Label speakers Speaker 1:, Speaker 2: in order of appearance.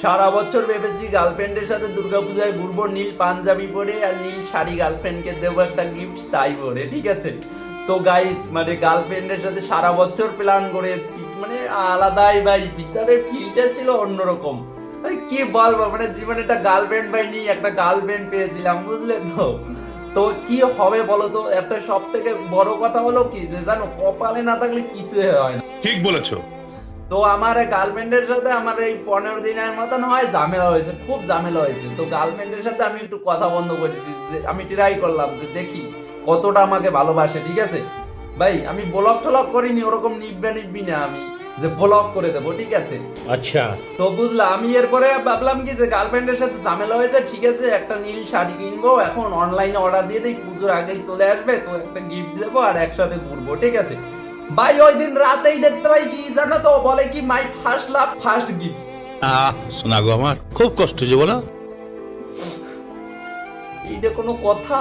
Speaker 1: সারা বছর ভেবেছি গার্লফ্রেন্ডের সাথে দুর্গাপূজায় ঘুরবো নীল পাঞ্জাবি পরে আর নীল শাড়ি, গার্লফ্রেন্ডকে দেবো একটা গিফট তাই পরে, ঠিক আছে। তো গাইস মানে গার্লফ্রেন্ডের সাথে সারা বছর প্ল্যান করেছি, মানে আলাদাই ভাই, ভিতরের ফিলটা ছিল অন্যরকম। মানে কি বলবো, মানে জীবনে একটা গার্লফ্রেন্ড পাইনি, একটা গার্লফ্রেন্ড পেয়েছিলাম, বুঝলে তো। তো কি হবে বলো তো, একটা সব থেকে বড় কথা হলো কি যে জানো, কপালে না থাকলে কিছুই হয় না।
Speaker 2: ঠিক বলেছো।
Speaker 1: তো আমার গার্লফ্রেন্ডের সাথে আমার এই 15 দিনের মতন হয় ঝামেলা হয়েছে, খুব ঝামেলা হয়েছে। তো গার্লফ্রেন্ডের সাথে আমি একটু কথা বন্ধ করেছি, যে আমি ট্রাই করলাম যে দেখি কতটা আমাকে ভালোবাসে, ঠিক আছে ভাই। আমি ব্লক টলক করিনি, ওরকম নিব্বি না আমি যে ব্লক করে দেবো, ঠিক আছে।
Speaker 3: আচ্ছা,
Speaker 1: তো বুঝলাম, আমি এরপরে ভাবলাম কি যে গার্লফ্রেন্ডের সাথে ঝামেলা হয়েছে, ঠিক আছে একটা নীল শাড়ি কিনবো, এখন অনলাইনে অর্ডার দিয়ে দিই, পুজোর আগেই চলে আসবে, তো একটা গিফট দেবো আর একসাথে ঘুরবো, ঠিক আছে ভাই। ওই দিন রাতেই দেখতে পাই কি জানো তো, বলে কি my first love first gift.
Speaker 2: শোনা গো আমার খুব কষ্ট যে বলো।
Speaker 1: এইটা কোনো কথা?